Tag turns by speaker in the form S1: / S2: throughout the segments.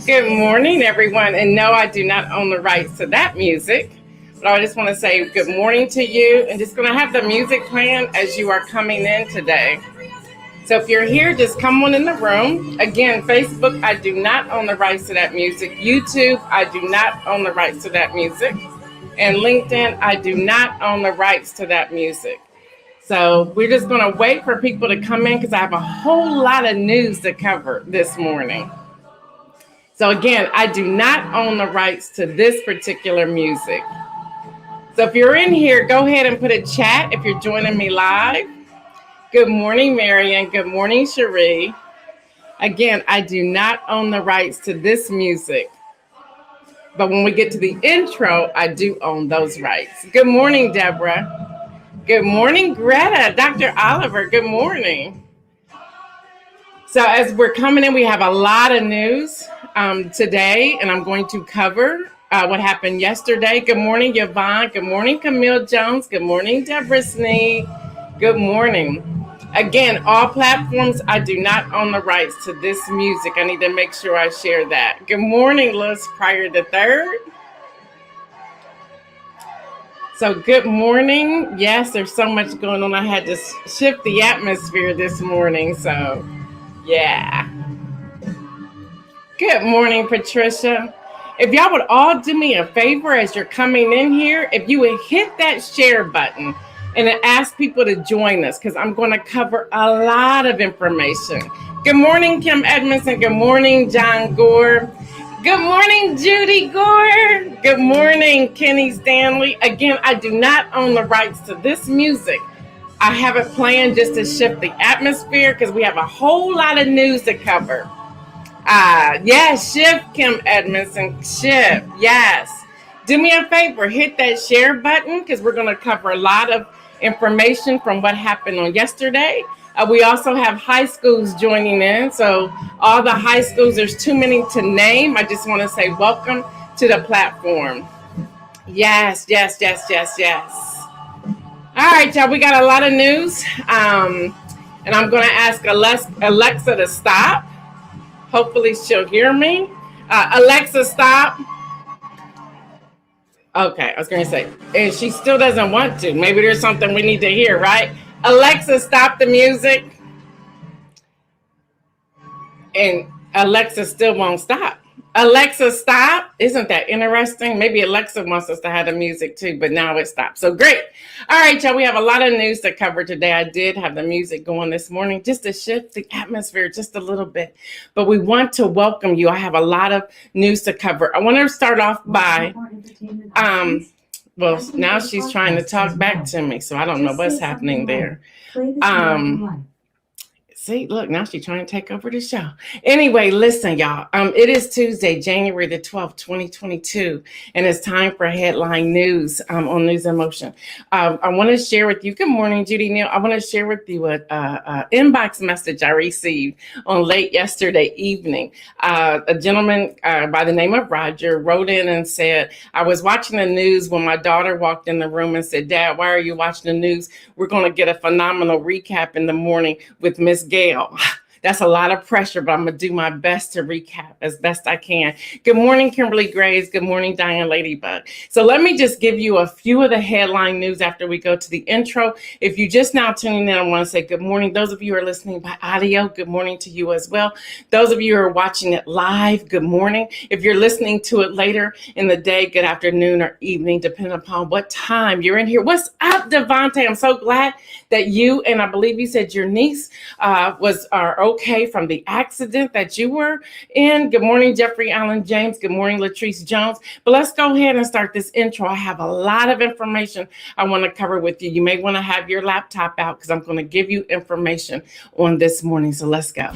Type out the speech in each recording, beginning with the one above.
S1: Good morning, everyone. And no, I do not own the rights to that music. But I just want to say good morning to you and just going to have the music playing as you are coming in today. So if you're here, just come on in the room. Again, Facebook, I do not own the rights to that music. YouTube, I do not own the rights to that music. And LinkedIn, I do not own the rights to that music. So we're just going to wait for people to come in because I have a whole lot of news to cover this morning. So again, I do not own the rights to this particular music. So if you're in here, go ahead and put a chat if you're joining me live. Good morning, Marion. Good morning, Cherie. Again, I do not own the rights to this music. But when we get to the intro, I do own those rights. Good morning, Deborah. Good morning, Greta. Dr. Oliver, good morning. So as we're coming in, we have a lot of news today, and I'm going to cover what happened yesterday. Good morning, Yvonne. Good morning, Camille Jones. Good morning, Deborah Sneed. Good morning. Again, all platforms, I do not own the rights to this music. I need to make sure I share that. Good morning, Louis Pryor III. So good morning. Yes, there's so much going on. I had to shift the atmosphere this morning. So, yeah. Good morning, Patricia. If y'all would all do me a favor as you're coming in here, if you would hit that share button and ask people to join us, because I'm going to cover a lot of information. Good morning, Kim Edmondson. Good morning, John Gore. Good morning, Judy Gore. Good morning, Kenny Stanley. Again, I do not own the rights to this music. I have it planned just to shift the atmosphere because we have a whole lot of news to cover. Yes, shift, Kim Edmondson, shift, yes. Do me a favor, hit that share button because we're going to cover a lot of information from what happened on yesterday. We also have high schools joining in. So all the high schools, there's too many to name. I just want to say welcome to the platform. Yes, yes, yes, yes, yes. All right, y'all, we got a lot of news. And I'm going to ask Alexa to stop. Hopefully she'll hear me. Alexa, stop. Okay, I was going to say, and she still doesn't want to. Maybe there's something we need to hear, right? Alexa, stop the music. And Alexa still won't stop. Alexa, stop. Isn't that interesting? Maybe Alexa wants us to have the music too, but now it stopped. So great. All right, y'all, we have a lot of news to cover today. I did have the music going this morning just to shift the atmosphere just a little bit. But we want to welcome you. I have a lot of news to cover. I want to start off by, well, now she's trying to talk back to me, so I don't know what's happening there. See, look, now she's trying to take over the show. Anyway, listen, y'all. It is Tuesday, January the 12th, 2022, and it's time for headline news on News in Motion. I want to share with you, good morning, Judy Neal. I want to share with you an inbox message I received on late yesterday evening. A gentleman by the name of Roger wrote in and said, I was watching the news when my daughter walked in the room and said, Dad, why are you watching the news? We're going to get a phenomenal recap in the morning with Miss Gail. That's a lot of pressure, but I'm going to do my best to recap as best I can. Good morning, Kimberly Graves. Good morning, Diane Ladybug. So let me just give you a few of the headline news after we go to the intro. If you just now tuning in, I want to say good morning. Those of you who are listening by audio, good morning to you as well. Those of you who are watching it live, good morning. If you're listening to it later in the day, good afternoon or evening, depending upon what time you're in here. What's up, Devontae? I'm so glad that you, and I believe you said your niece are okay from the accident that you were in. Good morning, Jeffrey Allen James. Good morning, Latrice Jones. But let's go ahead and start this intro. I have a lot of information I want to cover with you. You may want to have your laptop out because I'm going to give you information on this morning. So let's go.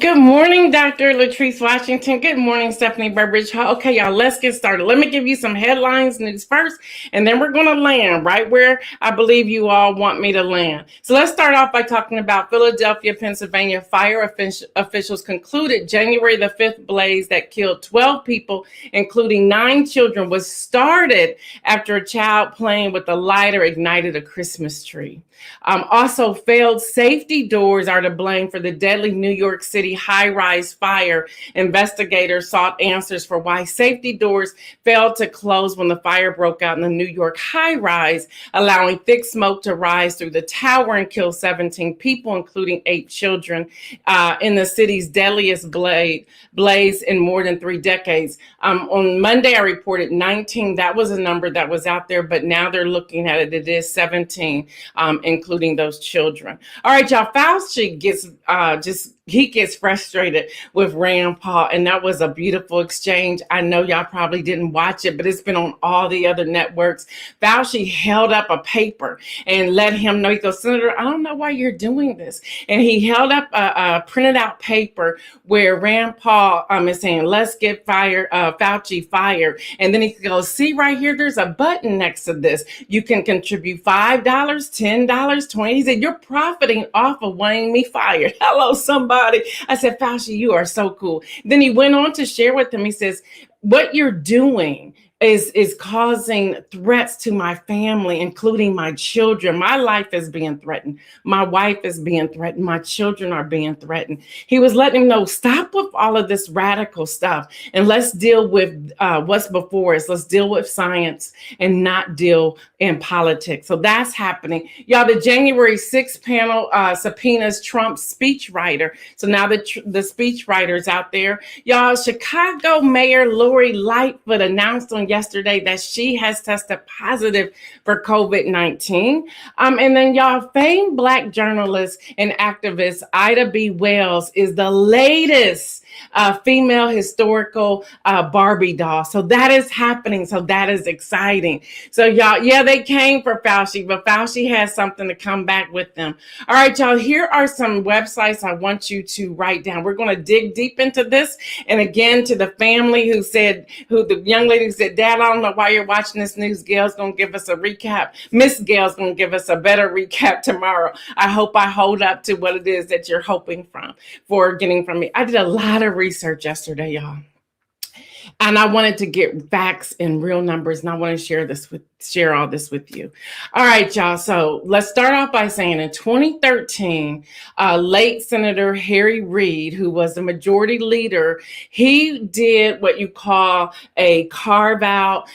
S1: Good morning, Dr. Latrice Washington. Good morning, Stephanie Burbridge. Okay, y'all, let's get started. Let me give you some headlines news first, and then we're going to land right where I believe you all want me to land. So let's start off by talking about Philadelphia, Pennsylvania. Fire officials concluded January the 5th blaze that killed 12 people, including 9 children, was started after a child playing with a lighter ignited a Christmas tree. Also, failed safety doors are to blame for the deadly New York City high-rise fire. Investigators sought answers for why safety doors failed to close when the fire broke out in the New York high-rise, allowing thick smoke to rise through the tower and kill 17 people, including 8 children, in the city's deadliest blaze in more than 3 decades. On Monday, I reported 19. That was a number that was out there, but now they're looking at it. It is 17. Including those children. All right, y'all. Fauci gets frustrated with Rand Paul, and that was a beautiful exchange. I know y'all probably didn't watch it, but it's been on all the other networks. Fauci held up a paper and let him know. He goes, "Senator, I don't know why you're doing this." And he held up a printed out paper where Rand Paul is saying, "Let's get Fauci fired." And then he goes, "See right here, there's a button next to this. You can contribute $5, $10, $20. He said, "You're profiting off of wanting me fired." Hello, somebody. I said, "Fauci, you are so cool." Then he went on to share with them. He says, "What you're doing is causing threats to my family, including my children. My life is being threatened. My wife is being threatened. My children are being threatened." He was letting him know, stop with all of this radical stuff and let's deal with what's before us. Let's deal with science and not deal in politics. So that's happening. Y'all, the January 6th panel subpoenas Trump's speechwriter. So now the speechwriters out there, y'all, Chicago Mayor Lori Lightfoot announced on yesterday that she has tested positive for COVID-19. And then y'all, famed Black journalist and activist Ida B. Wells is the latest female historical Barbie doll. So that is happening. So that is exciting. So y'all, yeah, they came for Fauci, but Fauci has something to come back with them. All right, y'all, here are some websites I want you to write down. We're going to dig deep into this. And again, to the family the young lady who said, "Dad, I don't know why you're watching this news. Gail's going to give us a recap. Miss Gail's going to give us a better recap tomorrow." I hope I hold up to what it is that you're hoping for getting from me. I did a lot of research yesterday, y'all. And I wanted to get facts and real numbers, and I want to share all this with you. All right, y'all. So let's start off by saying in 2013, late Senator Harry Reid, who was the majority leader, he did what you call a carve out.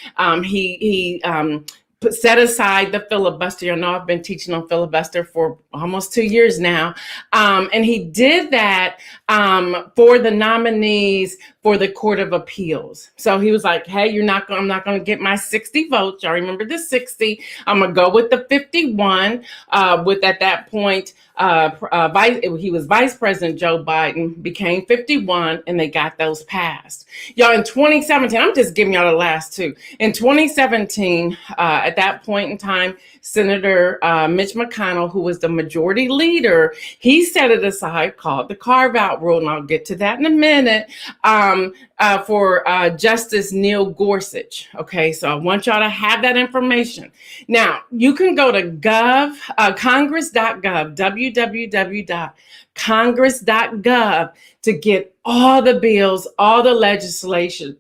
S1: He set aside the filibuster. You know, I've been teaching on filibuster for almost 2 years now. And he did that for the nominees for the Court of Appeals. So he was like, "Hey, I'm not going to get my 60 votes. Y'all remember the 60. I'm going to go with the 51 with at that point, he was Vice President Joe Biden, became 51, and they got those passed. Y'all, in 2017, I'm just giving y'all the last two. In 2017, at that point in time, Senator Mitch McConnell, who was the majority leader, he set it aside, called the carve-out rule, and I'll get to that in a minute, for Justice Neil Gorsuch. Okay, so I want y'all to have that information. Now, you can go to congress.gov, www.congress.gov, to get all the bills, all the legislators'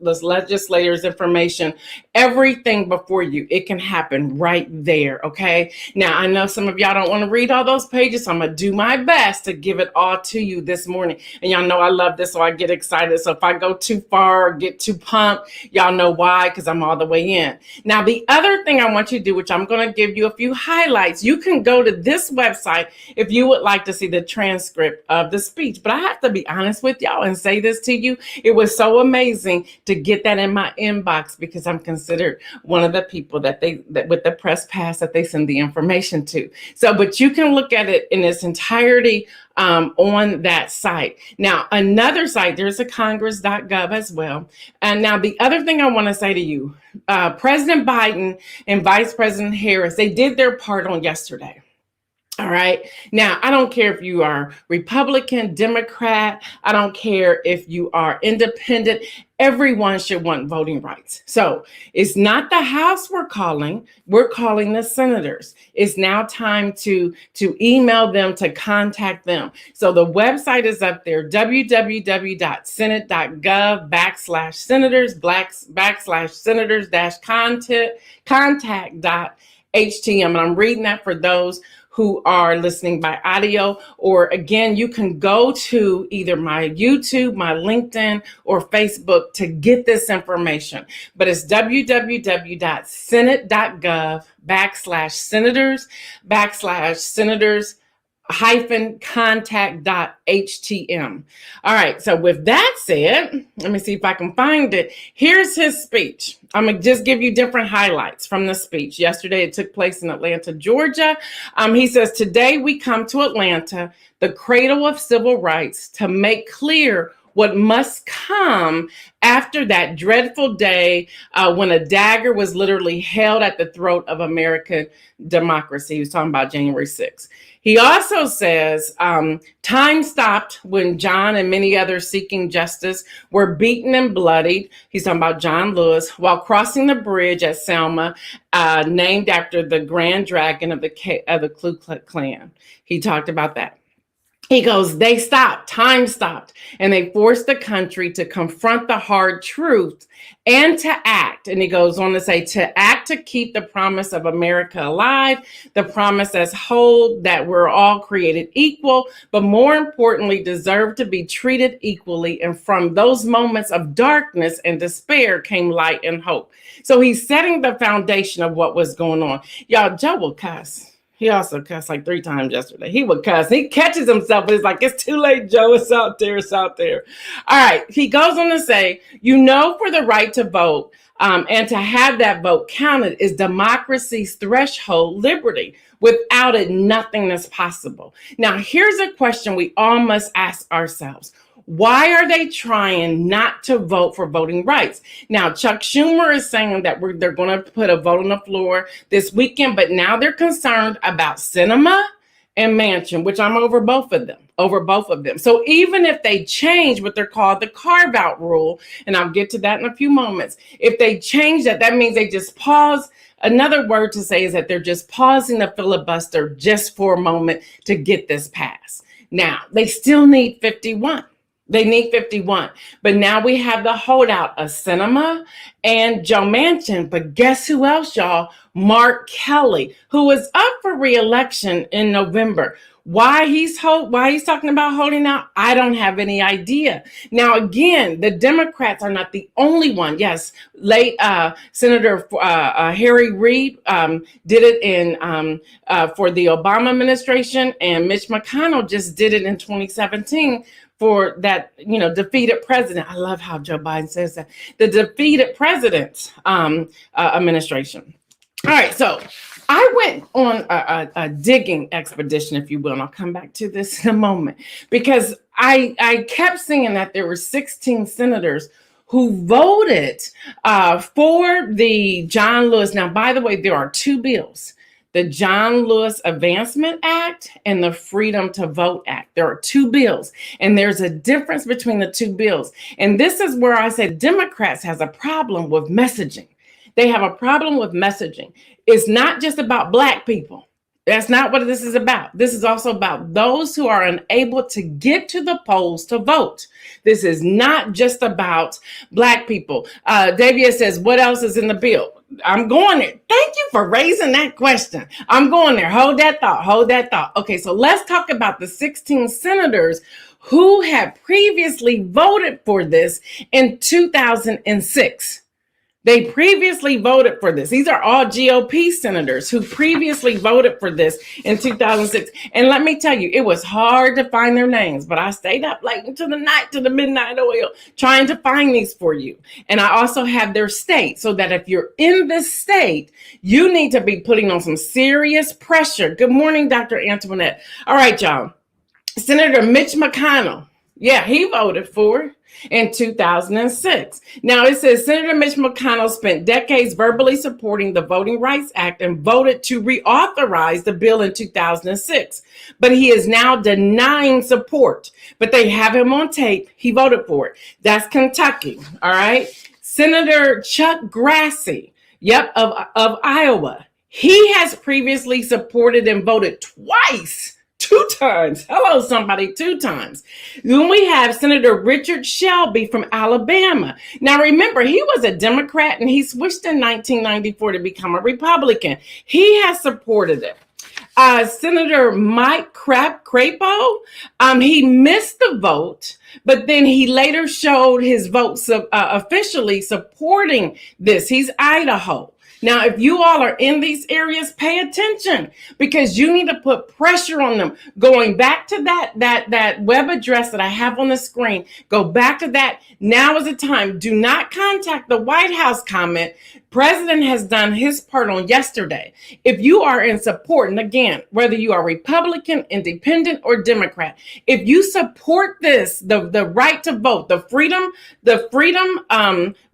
S1: information, everything before you. It can happen right there, okay? Now, I know some of y'all don't want to read all those pages, so I'm going to do my best to give it all to you this morning. And y'all know I love this, so I get excited. So if I go too far or get too pumped, y'all know why, because I'm all the way in. Now, the other thing I want you to do, which I'm going to give you a few highlights, you can go to this website if you would like to see the transcript of the speech. But I have to be honest with y'all and say this to you. It was so amazing to get that in my inbox, because I'm considered one of the people that with the press pass that they send the information to. So, but you can look at it in its entirety on that site. Now, another site, there's a congress.gov as well. And now the other thing I want to say to you, President Biden and Vice President Harris, they did their part on yesterday. All right. Now, I don't care if you are Republican, Democrat. I don't care if you are independent. Everyone should want voting rights. So it's not the House we're calling. We're calling the senators. It's now time to email them, to contact them. So the website is up there, www.senate.gov/senators /senators contact.htm. And I'm reading that for those who are listening by audio, or again, you can go to either my YouTube, my LinkedIn, or Facebook to get this information. But it's www.senate.gov/senators contact.htm. All right. So with that said, let me see if I can find it. Here's his speech. I'm going to just give you different highlights from the speech. Yesterday, it took place in Atlanta, Georgia. He says, today we come to Atlanta, the cradle of civil rights, to make clear what must come after that dreadful day when a dagger was literally held at the throat of American democracy. He was talking about January 6th. He also says time stopped when John and many others seeking justice were beaten and bloodied. He's talking about John Lewis while crossing the bridge at Selma, named after the Grand Dragon of the Ku Klux Klan. He talked about that. He goes, they stopped, time stopped, and they forced the country to confront the hard truth and to act. And he goes on to say, to act to keep the promise of America alive, the promise as whole that we're all created equal, but more importantly, deserve to be treated equally. And from those moments of darkness and despair came light and hope. So he's setting the foundation of what was going on. Y'all, Joe will cuss. He also cussed like 3 times yesterday. He would cuss. He catches himself. It's like, it's too late, Joe. It's out there. It's out there. All right. He goes on to say, for the right to vote and to have that vote counted is democracy's threshold liberty. Without it, nothing is possible. Now, here's a question we all must ask ourselves. Why are they trying not to vote for voting rights? Now, Chuck Schumer is saying that they're going to put a vote on the floor this weekend, but now they're concerned about Sinema and Manchin, which I'm over both of them. So even if they change what they're called the carve-out rule, and I'll get to that in a few moments, if they change that, that means they just pause. Another word to say is that they're just pausing the filibuster just for a moment to get this passed. Now, they still need 51. They need 51. But now we have the holdout of Sinema and Joe Manchin. But guess who else, y'all? Mark Kelly, who was up for re-election in November. Why he's talking about holding out, I don't have any idea. Now, again, the Democrats are not the only one. Yes, late Senator Harry Reid did it for the Obama administration, and Mitch McConnell just did it in 2017 for that, defeated president. I love how Joe Biden says that. The defeated president's administration. All right, so I went on a digging expedition, if you will, and I'll come back to this in a moment, because I kept seeing that there were 16 senators who voted for the John Lewis. Now, by the way, there are 2 bills. The John Lewis Advancement Act and the Freedom to Vote Act. There are 2 bills, and there's a difference between the 2 bills. And this is where I said Democrats has a problem with messaging. They have a problem with messaging. It's not just about Black people. That's not what this is about. This is also about those who are unable to get to the polls to vote. This is not just about Black people. Davia says, what else is in the bill? I'm going there. Thank you for raising that question. I'm going there. Hold that thought. Okay, so let's talk about the 16 senators who had previously voted for this in 2006. They previously voted for this. These are all GOP senators who previously voted for this in 2006. And let me tell you, it was hard to find their names, but I stayed up late into the night, to the midnight oil, trying to find these for you. And I also have their state, so that if you're in this state, you need to be putting on some serious pressure. Good morning, Dr. Antoinette. All right, y'all. Senator Mitch McConnell. Yeah, he voted for it. in 2006. Now it says Senator Mitch McConnell spent decades verbally supporting the Voting Rights Act and voted to reauthorize the bill in 2006. But he is now denying support. But they have him on tape. He voted for it. That's Kentucky. All right. Senator Chuck Grassley, of Iowa. He has previously supported and voted twice, 2 times. Hello, somebody, 2 times. Then we have Senator Richard Shelby from Alabama. Now, remember, he was a Democrat and he switched in 1994 to become a Republican. He has supported it. Senator Mike Crapo, he missed the vote, but then he later showed his vote officially supporting this. He's Idaho. Now, if you all are in these areas, pay attention because you need to put pressure on them. Going back to that web address that I have on the screen, go back to that. Now is the time. Do not contact the White House comment. President has done his part on yesterday. If you are in support, and again, whether you are Republican, Independent, or Democrat, if you support this, the right to vote, the Freedom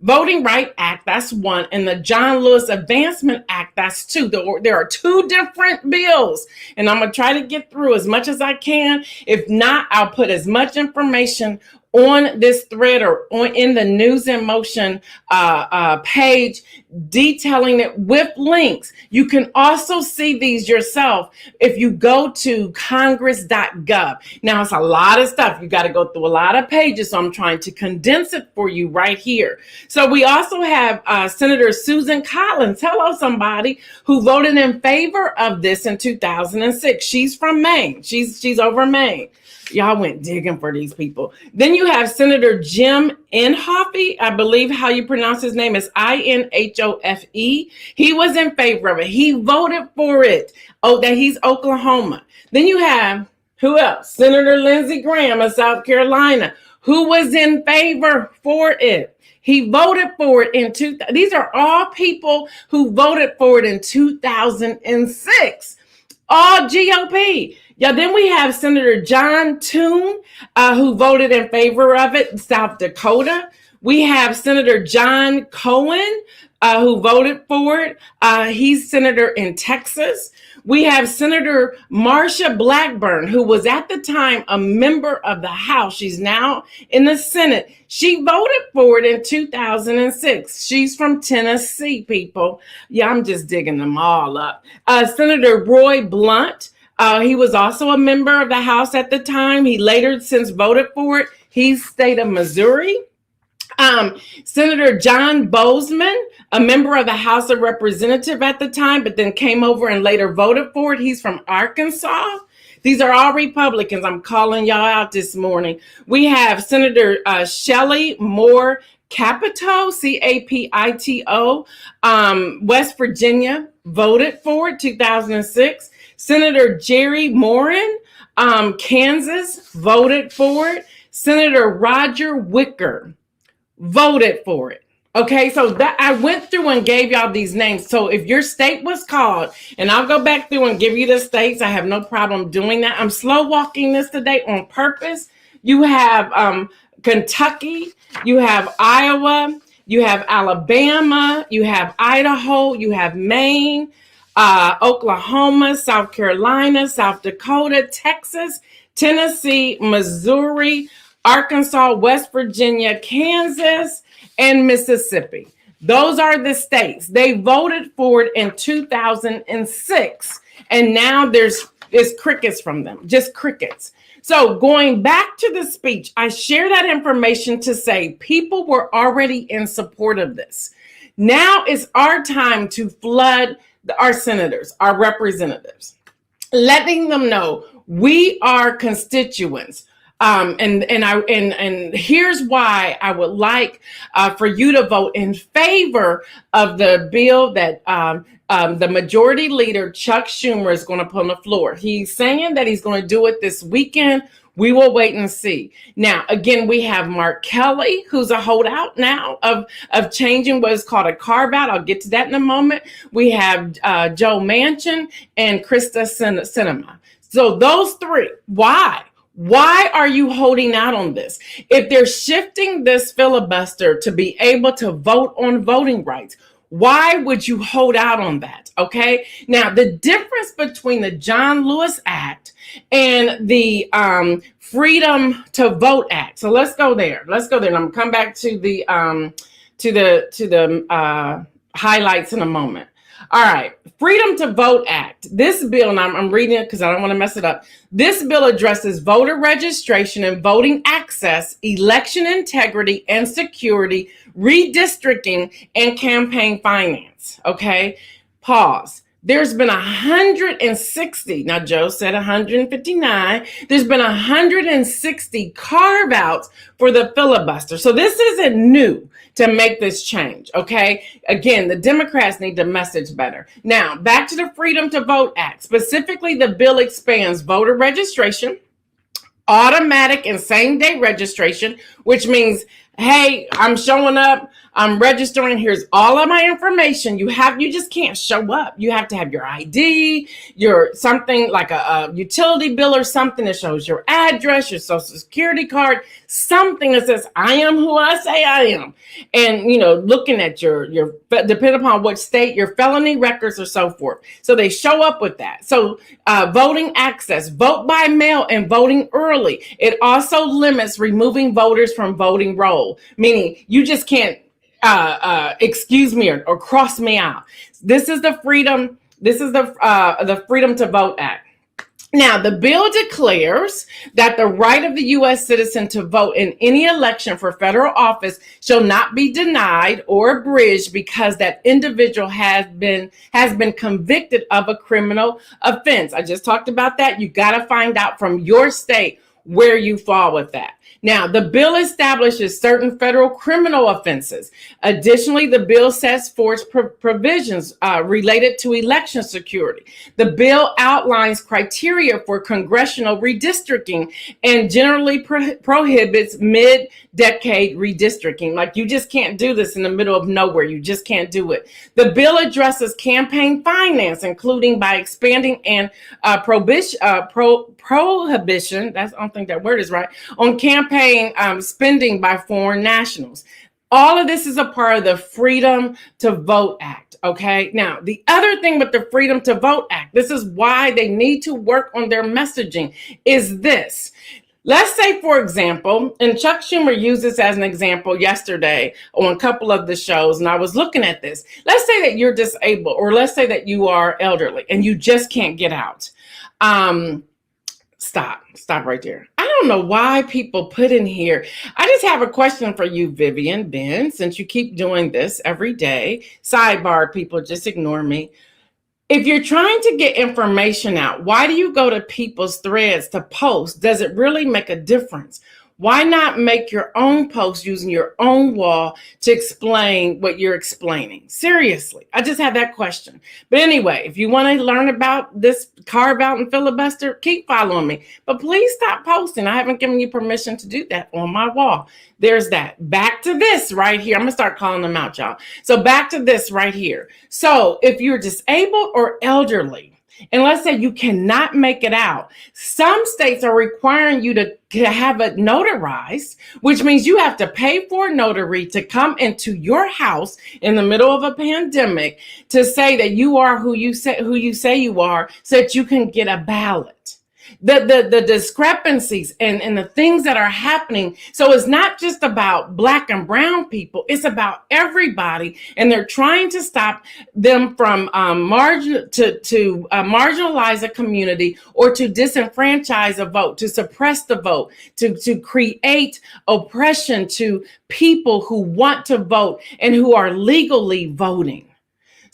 S1: Voting Right Act, that's one, and the John Lewis Advancement Act, that's two. There are 2 different bills, and I'm gonna try to get through as much as I can. If not, I'll put as much information on this thread or in the News in Motion page, detailing it with links. You can also see these yourself if you go to congress.gov. Now, it's a lot of stuff. You got to go through a lot of pages, so I'm trying to condense it for you right here. So we also have Senator Susan Collins, hello somebody, who voted in favor of this in 2006. She's from Maine. She's over Maine. Y'all went digging for these people. Then you have Senator Jim Inhofe. I believe how you pronounce his name is Inhofe. He was in favor of it. He voted for it. Oh, that he's Oklahoma. Then you have, who else? Senator Lindsey Graham of South Carolina, who was in favor for it. He voted for it in these are all people who voted for it in 2006. All GOP. Yeah, then we have Senator John Toon, who voted in favor of it in South Dakota. We have Senator John Cohen, who voted for it. He's senator in Texas. We have Senator Marsha Blackburn, who was at the time a member of the House. She's now in the Senate. She voted for it in 2006. She's from Tennessee, people. Yeah, I'm just digging them all up. Senator Roy Blunt. He was also a member of the House at the time. He later since voted for it. He's state of Missouri. Senator John Bozeman, a member of the House of Representatives at the time, but then came over and later voted for it. He's from Arkansas. These are all Republicans. I'm calling y'all out this morning. We have Senator Shelley Moore Capito, Capito, West Virginia, voted for it, 2006. Senator Jerry Moran, Kansas, voted for it. Senator Roger Wicker voted for it. Okay, so that I went through and gave y'all these names. So if your state was called, and I'll go back through and give you the states, I have no problem doing that. I'm slow walking this today on purpose. You have Kentucky, you have Iowa, you have Alabama, you have Idaho, you have Maine, Oklahoma, South Carolina, South Dakota, Texas, Tennessee, Missouri, Arkansas, West Virginia, Kansas, and Mississippi. Those are the states. They voted for it in 2006, and now there's crickets from them, just crickets. So going back to the speech, I share that information to say people were already in support of this. Now it's our time to flood our senators, our representatives, letting them know we are constituents. And here's why I would like for you to vote in favor of the bill that the majority leader, Chuck Schumer, is going to put on the floor. He's saying that he's going to do it this weekend. We will wait and see. Now, again, we have Mark Kelly, who's a holdout now of changing what is called a carve out. I'll get to that in a moment. We have Joe Manchin and Krista Sinema. So those three. Why? Why are you holding out on this? If they're shifting this filibuster to be able to vote on voting rights, why would you hold out on that? Okay. Now, the difference between the John Lewis Act and the Freedom to Vote Act. So let's go there. And I'm gonna come back to the highlights in a moment. All right, Freedom to Vote Act. This bill, and I'm reading it because I don't want to mess it up. This bill addresses voter registration and voting access, election integrity and security, redistricting, and campaign finance. Okay, pause. There's been 160, now Joe said 159, there's been 160 carve-outs for the filibuster. So this isn't new to make this change, okay? Again, the Democrats need to message better. Now, back to the Freedom to Vote Act. Specifically, the bill expands voter registration, automatic and same-day registration, which means, hey, I'm showing up, I'm registering, here's all of my information. You just can't show up. You have to have your ID, your something like a utility bill or something that shows your address, your social security card, something that says, I am who I say I am. And, looking at your depending upon what state, your felony records or so forth. So they show up with that. So voting access, vote by mail and voting early. It also limits removing voters from voting roll, meaning you just can't excuse me or cross me out. This is the Freedom to Vote Act. Now, the bill declares that the right of the U.S. citizen to vote in any election for federal office shall not be denied or abridged because that individual has been convicted of a criminal offense. I just talked about that. You got to find out from your state where you fall with that. Now, the bill establishes certain federal criminal offenses. Additionally, the bill sets forth provisions related to election security. The bill outlines criteria for congressional redistricting and generally prohibits mid-decade redistricting. Like, you just can't do this in the middle of nowhere. You just can't do it. The bill addresses campaign finance, including by expanding and prohibition, I don't think that word is right, on campaign spending by foreign nationals. All of this is a part of the Freedom to Vote Act, okay? Now, the other thing with the Freedom to Vote Act, this is why they need to work on their messaging, is this. Let's say, for example, and Chuck Schumer used this as an example yesterday on a couple of the shows, and I was looking at this. Let's say that you're disabled, or let's say that you are elderly, and you just can't get out. Stop right there. I don't know why people put in here. I just have a question for you, Vivian, Ben, since you keep doing this every day. Sidebar, people, just ignore me. If you're trying to get information out, why do you go to people's threads to post? Does it really make a difference? Why not make your own post using your own wall to explain what you're explaining? Seriously, I just had that question. But anyway, if you want to learn about this carve out and filibuster, keep following me. But please stop posting. I haven't given you permission to do that on my wall. There's that. Back to this right here. I'm going to start calling them out, y'all. So back to this right here. So if you're disabled or elderly, and let's say you cannot make it out, some states are requiring you to have it notarized, which means you have to pay for a notary to come into your house in the middle of a pandemic to say that you are who you say you are, so that you can get a ballot. The discrepancies and the things that are happening. So it's not just about Black and brown people. It's about everybody. And they're trying to stop them from marginalize a community or to disenfranchise a vote, to suppress the vote, to create oppression to people who want to vote and who are legally voting.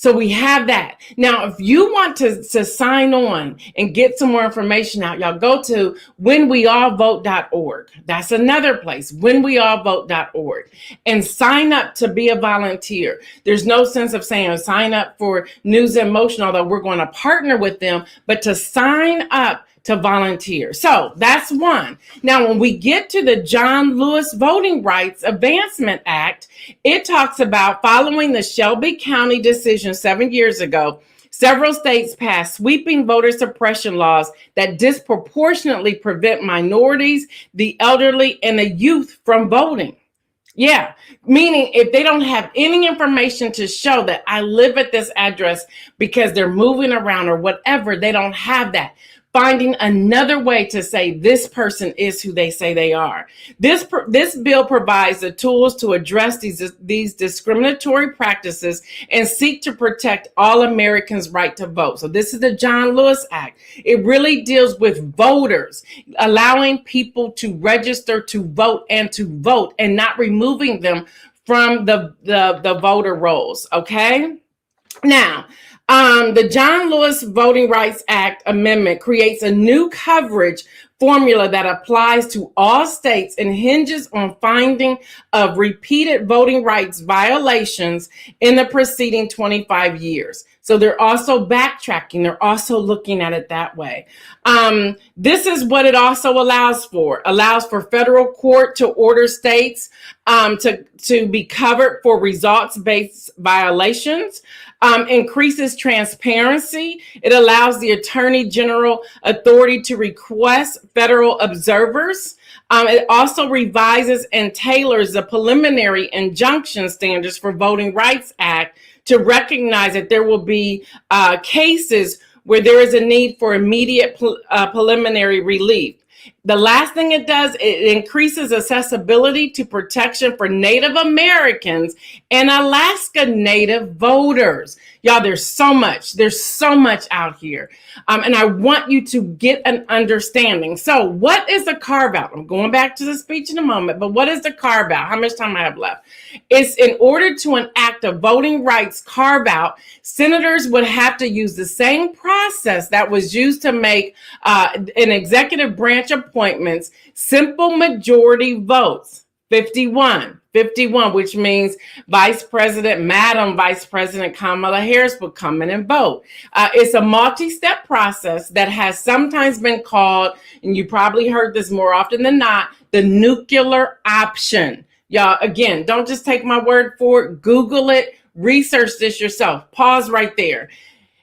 S1: So we have that. Now, if you want to sign on and get some more information out, y'all go to whenweallvote.org. That's another place, whenweallvote.org, and sign up to be a volunteer. There's no sense of saying sign up for News in Motion, although we're going to partner with them, but to sign up to volunteer. So that's one. Now, when we get to the John Lewis Voting Rights Advancement Act, it talks about following the Shelby County decision 7 years ago, Several states passed sweeping voter suppression laws that disproportionately prevent minorities, the elderly, and the youth from voting. Yeah, meaning if they don't have any information to show that I live at this address because they're moving around or whatever, they don't have that. Finding another way to say this person is who they say they are. This bill provides the tools to address these discriminatory practices and seek to protect all Americans' right to vote. So this is the John Lewis Act. It really deals with voters, allowing people to register to vote and not removing them from the voter rolls. Okay. Now, the John Lewis Voting Rights Act amendment creates a new coverage formula that applies to all states and hinges on finding of repeated voting rights violations in the preceding 25 years. So they're also backtracking. They're also looking at it that way. This is what it also allows for. Allows for federal court to order states to be covered for results-based violations. Increases transparency. It allows the Attorney General authority to request federal observers. It also revises and tailors the preliminary injunction standards for Voting Rights Act to recognize that there will be cases where there is a need for immediate preliminary relief. The last thing it does, it increases accessibility to protection for Native Americans and Alaska Native voters. Y'all, there's so much out here. And I want you to get an understanding. So what is the carve out? I'm going back to the speech in a moment, but what is the carve out? How much time I have left? It's in order to enact a voting rights carve out, senators would have to use the same process that was used to make an executive branch appointments, simple majority votes, 51, which means Madam Vice President Kamala Harris will come in and vote. It's a multi-step process that has sometimes been called, and you probably heard this more often than not, the nuclear option. Y'all, again, don't just take my word for it. Google it, research this yourself. Pause right there.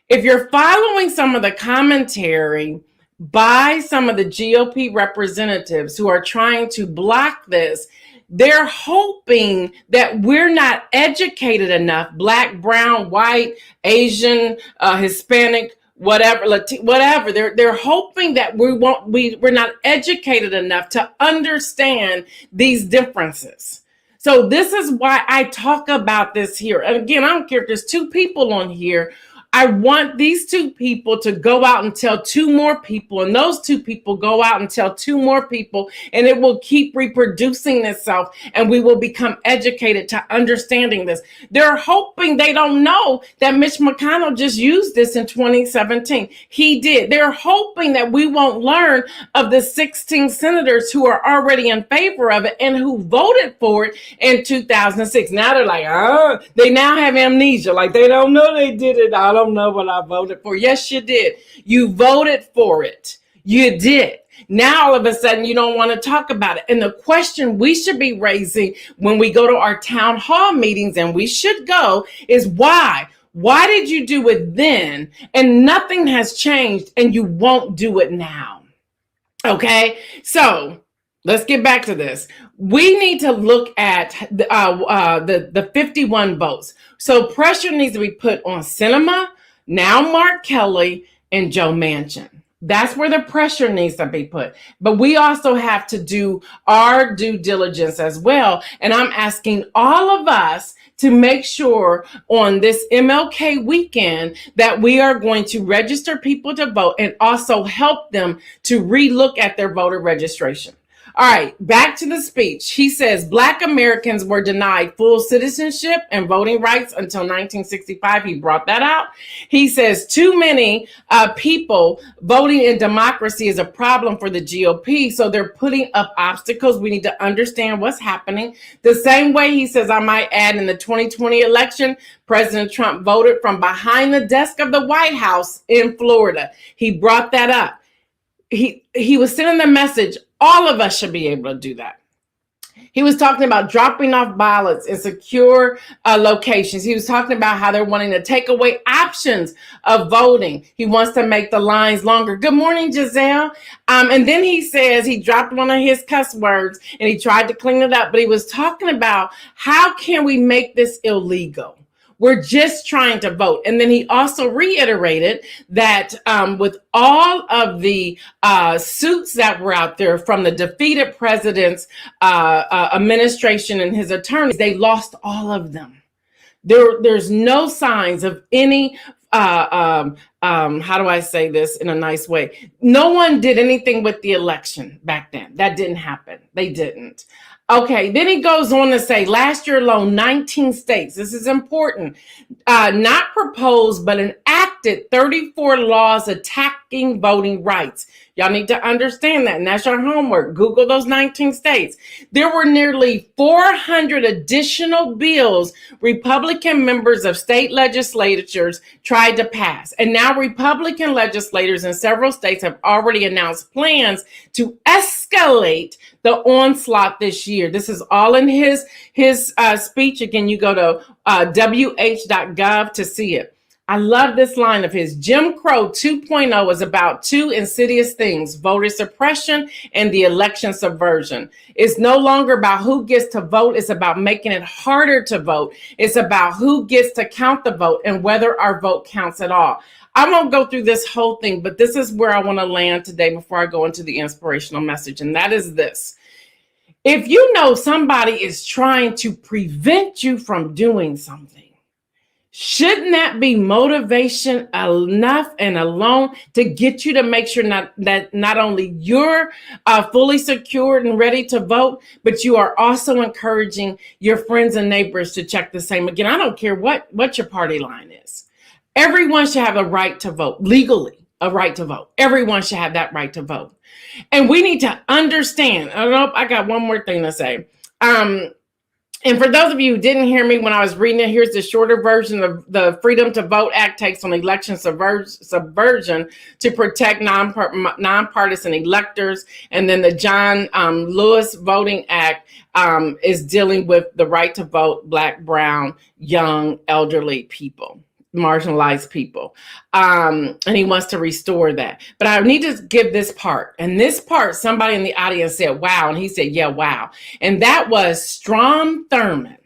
S1: If you're following some of the commentary by some of the GOP representatives who are trying to block this, they're hoping that we're not educated enough, Black, brown, white, Asian, Hispanic, whatever. They're hoping that we're not educated enough to understand these differences. So this is why I talk about this here. And again, I don't care if there's two people on here. I want these two people to go out and tell two more people, and those two people go out and tell two more people, and it will keep reproducing itself, and we will become educated to understanding this. They're hoping they don't know that Mitch McConnell just used this in 2017. He did. They're hoping that we won't learn of the 16 senators who are already in favor of it and who voted for it in 2006. Now they're like, they now have amnesia, like they don't know they did it. I don't know what I voted for. Yes, you did. You voted for it. You did. Now, all of a sudden, you don't want to talk about it. And the question we should be raising when we go to our town hall meetings, and we should go, is why? Why did you do it then? And nothing has changed, and you won't do it now. Okay? So let's get back to this. We need to look at the 51 votes. So pressure needs to be put on Sinema, now Mark Kelly, and Joe Manchin. That's where the pressure needs to be put. But we also have to do our due diligence as well. And I'm asking all of us to make sure on this MLK weekend that we are going to register people to vote and also help them to relook at their voter registration. All right, back to the speech. He says Black Americans were denied full citizenship and voting rights until 1965. He brought that out. He says too many people voting in democracy is a problem for the GOP, so they're putting up obstacles. We need to understand what's happening. The same way, he says, I might add, in the 2020 election, President Trump voted from behind the desk of the White House in Florida. He brought that up. He was sending the message, all of us should be able to do that. He was talking about dropping off ballots in secure locations. He was talking about how they're wanting to take away options of voting. He wants to make the lines longer. Good morning, Giselle. And then he says he dropped one of his cuss words and he tried to clean it up, but he was talking about how can we make this illegal? We're just trying to vote. And then he also reiterated that with all of the suits that were out there from the defeated president's administration and his attorneys, they lost all of them. There's no signs of any, how do I say this in a nice way? No one did anything with the election back then. That didn't happen. They didn't. Okay, then he goes on to say last year alone, 19 states, this is important, not proposed, but enacted 34 laws attacking voting rights. Y'all need to understand that, and that's your homework. Google those 19 states. There were nearly 400 additional bills Republican members of state legislatures tried to pass. And now Republican legislators in several states have already announced plans to escalate the onslaught this year. This is all in his speech. Again, you go to wh.gov to see it. I love this line of his. Jim Crow 2.0 is about two insidious things: voter suppression and the election subversion. It's no longer about who gets to vote. It's about making it harder to vote. It's about who gets to count the vote and whether our vote counts at all. I won't go through this whole thing, but this is where I want to land today before I go into the inspirational message. And that is this. If you know somebody is trying to prevent you from doing something, shouldn't that be motivation enough and alone to get you to make sure that not only you're fully secured and ready to vote, but you are also encouraging your friends and neighbors to check the same? Again, I don't care what your party line is. Everyone should have a right to vote, legally, a right to vote. Everyone should have that right to vote. And we need to understand, I got one more thing to say. And for those of you who didn't hear me when I was reading it, here's the shorter version of the Freedom to Vote Act takes on election subversion to protect nonpartisan electors. And then the John Lewis Voting Act is dealing with the right to vote, Black, brown, young, elderly people, marginalized people. And he wants to restore that. But I need to give this part. And this part, somebody in the audience said, wow. And he said, yeah, wow. And that was Strom Thurmond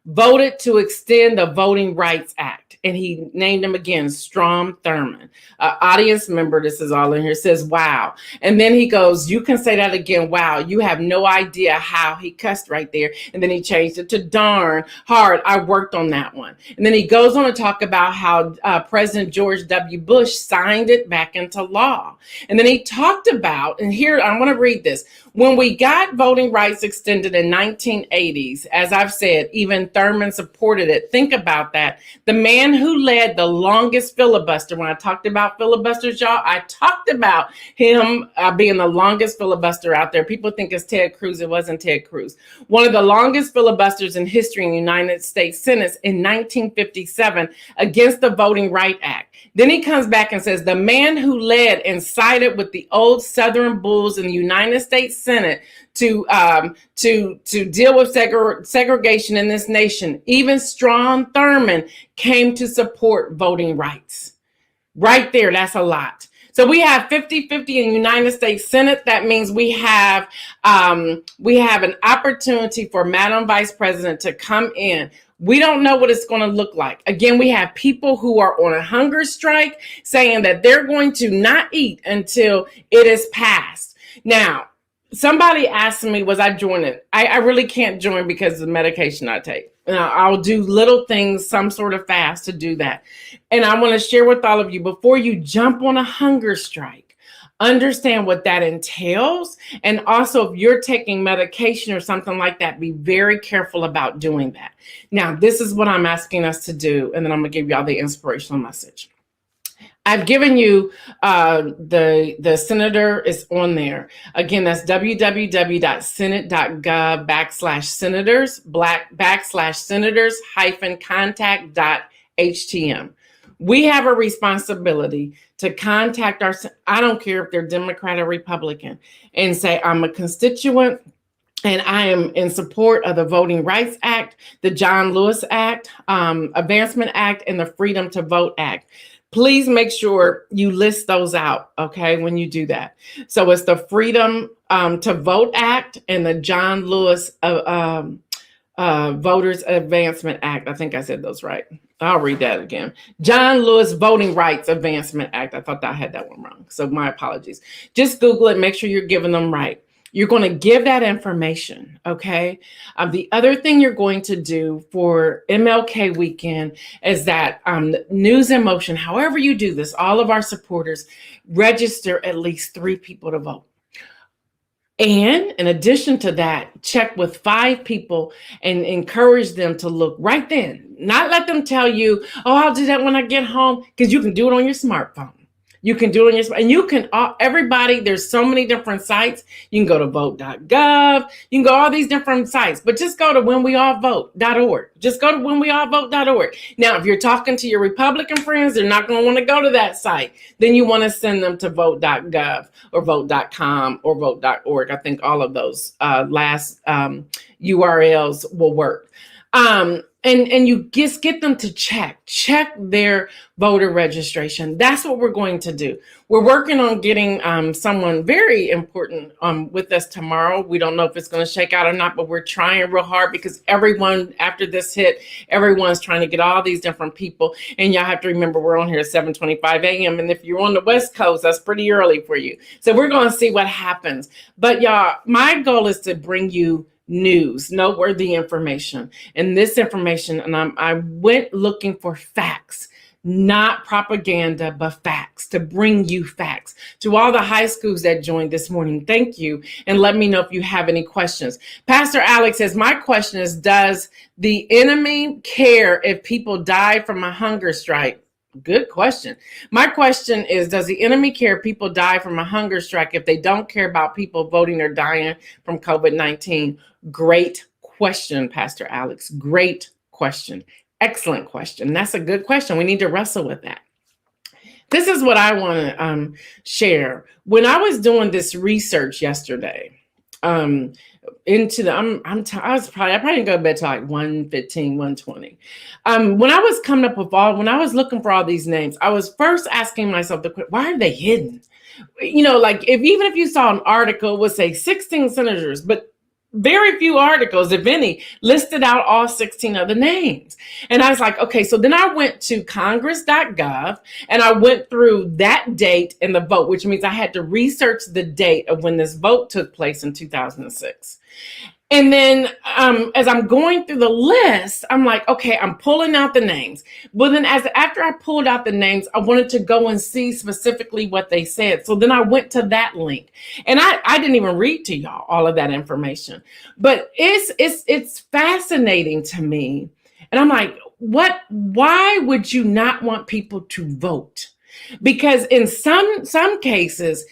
S1: voted to extend the Voting Rights Act. And he named him again, Strom Thurmond. Audience member, this is all in here, says, wow. And then he goes, you can say that again, wow. You have no idea how he cussed right there. And then he changed it to darn hard. I worked on that one. And then he goes on to talk about how President George W. Bush signed it back into law. And then he talked about, and here, I want to read this. When we got voting rights extended in 1980s, as I've said, even Thurmond supported it. Think about that. The man who led the longest filibuster, when I talked about filibusters, y'all, I talked about him being the longest filibuster out there. People think it's Ted Cruz. It wasn't Ted Cruz. One of the longest filibusters in history in the United States Senate in 1957 against the Voting Rights Act. Then he comes back and says, the man who led and sided with the old Southern bulls in the United States Senate to deal with segregation in this nation, even Strom Thurmond, came to support voting rights. Right there, that's a lot. So we have 50-50 in the United States Senate. That means we have an opportunity for Madam Vice President to come in. We don't know what it's going to look like. Again, we have people who are on a hunger strike saying that they're going to not eat until it is passed. Now, somebody asked me, was I joining? I really can't join because of the medication I take. I'll do little things, some sort of fast to do that. And I want to share with all of you, before you jump on a hunger strike, understand what that entails. And also, if you're taking medication or something like that, be very careful about doing that. Now, this is what I'm asking us to do. And then I'm going to give y'all the inspirational message. I've given you the senator is on there. Again, that's www.senate.gov/senators/senators-contact.htm. We have a responsibility to contact I don't care if they're Democrat or Republican, and say, I'm a constituent. And I am in support of the Voting Rights Act, the John Lewis Act, Advancement Act, and the Freedom to Vote Act. Please make sure you list those out, okay, when you do that. So it's the Freedom to Vote Act and the John Lewis Voters Advancement Act. I think I said those right. I'll read that again. John Lewis Voting Rights Advancement Act. I thought I had that one wrong. So my apologies. Just Google it. Make sure you're giving them right. You're going to give that information, okay? The other thing you're going to do for MLK weekend is that News in Motion, however you do this, all of our supporters register at least 3 people to vote. And in addition to that, check with 5 people and encourage them to look right then. Not let them tell you, oh, I'll do that when I get home, because you can do it on your smartphone. You can do it on your, and you can, everybody, there's so many different sites. You can go to vote.gov. You can go all these different sites, but just go to whenweallvote.org. Just go to whenweallvote.org. Now, if you're talking to your Republican friends, they're not going to want to go to that site. Then you want to send them to vote.gov or vote.com or vote.org. I think all of those last URLs will work. And you just get them to check their voter registration. That's what we're going to do. We're working on getting someone very important with us tomorrow. We don't know if it's going to shake out or not, but we're trying real hard because everyone, after this hit, everyone's trying to get all these different people. And y'all have to remember, we're on here at 7:25 a.m. And if you're on the West Coast, that's pretty early for you. So we're going to see what happens. But y'all, my goal is to bring you news, noteworthy information. And this information, and I went looking for facts, not propaganda, but facts, to bring you facts. To all the high schools that joined this morning, thank you. And let me know if you have any questions. Pastor Alex says, my question is, does the enemy care if people die from a hunger strike? Good question. My question is, does the enemy care if people die from a hunger strike if they don't care about people voting or dying from COVID-19? Great question, Pastor Alex. Great question. Excellent question. That's a good question. We need to wrestle with that. This is what I want to share. When I was doing this research yesterday, into the I probably didn't go to bed till like 1:15, 1:20. When I was coming up with when I was looking for all these names, I was first asking myself why are they hidden? You know, like even if you saw an article, it would say 16 senators, but very few articles, if any, listed out all 16 of the names. And I was like, okay, so then I went to congress.gov and I went through that date and the vote, which means I had to research the date of when this vote took place in 2006. And then as I'm going through the list, I'm like, okay, I'm pulling out the names. Well, then after I pulled out the names, I wanted to go and see specifically what they said. So then I went to that link, and I didn't even read to y'all all of that information. But it's fascinating to me. And I'm like, why would you not want people to vote? Because in some cases,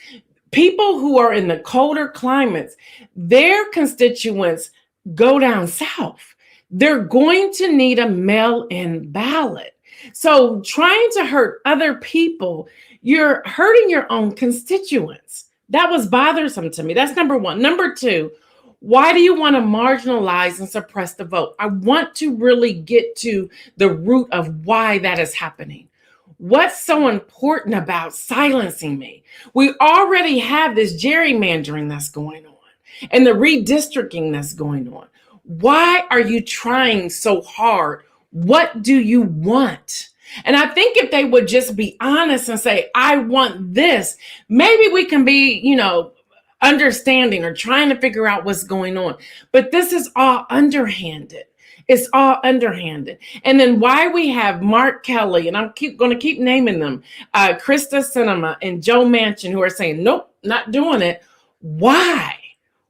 S1: people who are in the colder climates, their constituents go down south. They're going to need a mail-in ballot. So trying to hurt other people, you're hurting your own constituents. That was bothersome to me. That's number one. Number two, why do you want to marginalize and suppress the vote? I want to really get to the root of why that is happening. What's so important about silencing me? We already have this gerrymandering that's going on and the redistricting that's going on. Why are you trying so hard? What do you want? And I think if they would just be honest and say, I want this, maybe we can be, understanding or trying to figure out what's going on. But this is all underhanded. It's all underhanded. And then why we have Mark Kelly, and I'm going to keep naming them, Krista Sinema and Joe Manchin, who are saying, nope, not doing it. Why?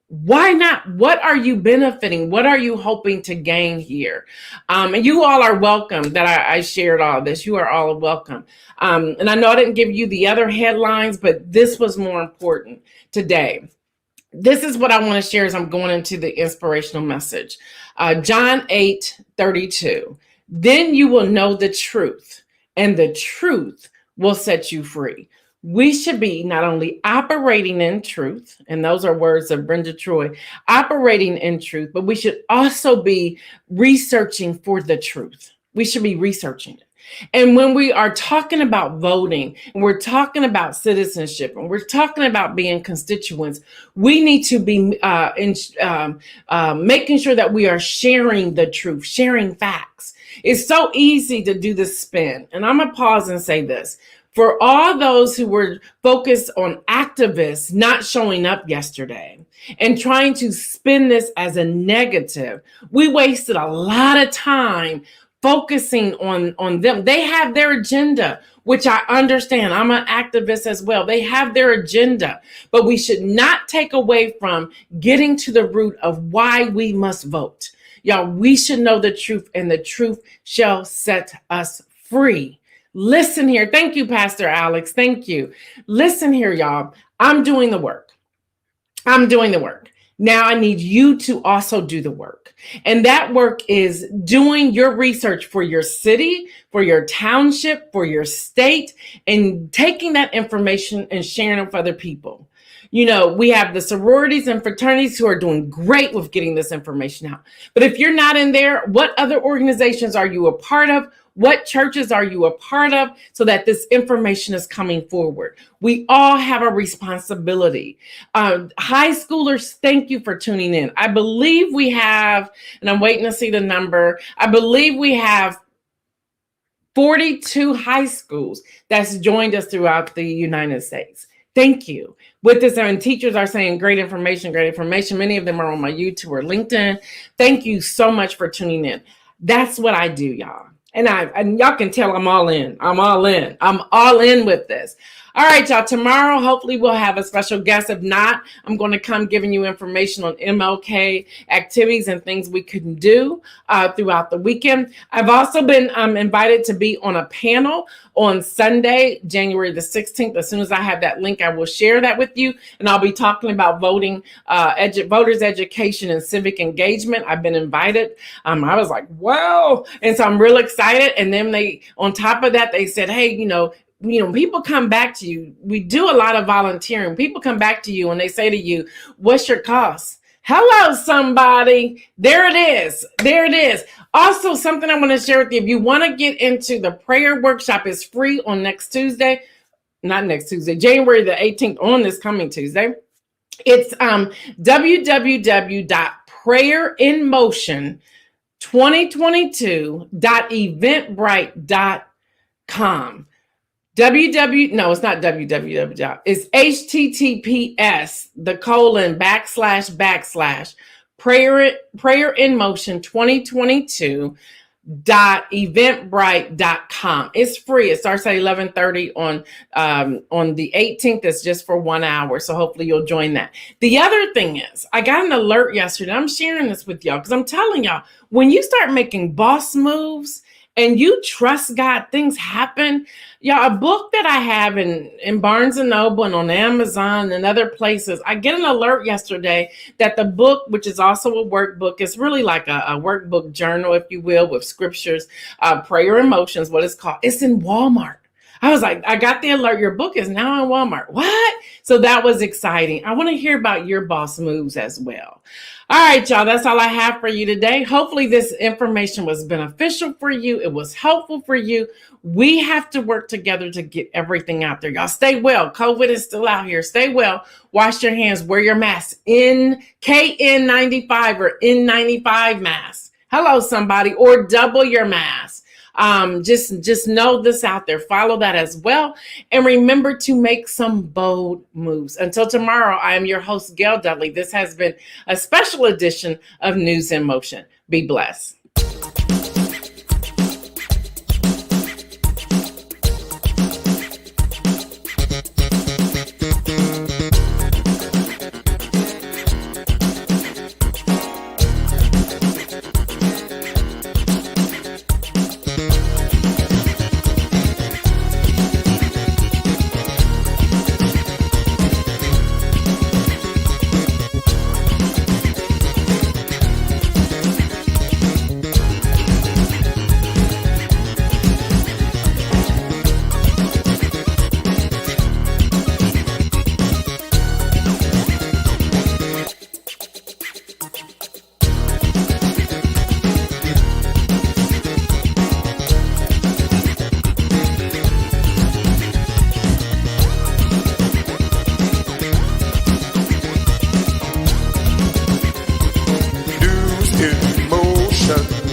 S1: Why not? What are you benefiting? What are you hoping to gain here? And you all are welcome that I shared all of this. You are all welcome. And I know I didn't give you the other headlines, but this was more important today. This is what I want to share as I'm going into the inspirational message. John 8:32. Then you will know the truth, and the truth will set you free. we should be not only operating in truth, and those are words of Brenda Troy, operating in truth, but we should also be researching for the truth. We should be researching it. And when we are talking about voting, and we're talking about citizenship, and we're talking about being constituents, we need to be making sure that we are sharing the truth, sharing facts. It's so easy to do the spin. And I'm going to pause and say this. For all those who were focused on activists not showing up yesterday and trying to spin this as a negative, we wasted a lot of time focusing on them. They have their agenda, which I understand. I'm an activist as well. They have their agenda, but we should not take away from getting to the root of why we must vote. Y'all, we should know the truth, and the truth shall set us free. Listen here. Thank you, Pastor Alex. Thank you. Listen here, y'all. I'm doing the work. I'm doing the work. Now I need you to also do the work. And that work is doing your research for your city, for your township, for your state, and taking that information and sharing it with other people. You know, we have the sororities and fraternities who are doing great with getting this information out. But if you're not in there, what other organizations are you a part of? What churches are you a part of so that this information is coming forward? We all have a responsibility. High schoolers, thank you for tuning in. I believe we have, and I'm waiting to see the number, I believe we have 42 high schools that's joined us throughout the United States. Thank you. With this, and teachers are saying great information, great information. Many of them are on my YouTube or LinkedIn. Thank you so much for tuning in. That's what I do, y'all. And y'all can tell I'm all in. I'm all in. I'm all in with this. All right, y'all. Tomorrow, hopefully, we'll have a special guest. If not, I'm going to come giving you information on MLK activities and things we can do throughout the weekend. I've also been invited to be on a panel on Sunday, January the 16th. As soon as I have that link, I will share that with you. And I'll be talking about voting, voters education and civic engagement. I've been invited. I was like, wow. And so I'm real excited. And then on top of that, they said, hey, people come back to you. We do a lot of volunteering. People come back to you and they say to you, what's your cost? Hello, somebody. There it is. There it is. Also, something I want to share with you. If you want to get into the prayer workshop, it's free on next Tuesday. Not next Tuesday, January the 18th, on this coming Tuesday. It's www.prayer-in-motion2022.eventbrite.com. No, it's not www. It's https prayer-in-motion2022.eventbrite.com. It's free. It starts at 11:30 on the 18th. It's just for 1 hour. So hopefully you'll join that. The other thing is, I got an alert yesterday. I'm sharing this with y'all because I'm telling y'all, when you start making boss moves and you trust God, things happen. Yeah, a book that I have in Barnes & Noble and on Amazon and other places, I get an alert yesterday that the book, which is also a workbook, is really like a workbook journal, if you will, with scriptures, prayer and motions, what it's called. It's in Walmart. I was like, I got the alert. Your book is now in Walmart. What? So that was exciting. I want to hear about your boss moves as well. All right, y'all, that's all I have for you today. Hopefully this information was beneficial for you. It was helpful for you. We have to work together to get everything out there. Y'all stay well. COVID is still out here. Stay well. Wash your hands. Wear your mask. KN95 or N95 mask. Hello, somebody. Or double your mask. Just know this out there. Follow that as well. And remember to make some bold moves. Until tomorrow, I am your host, Gail Dudley. This has been a special edition of News in Motion. Be blessed.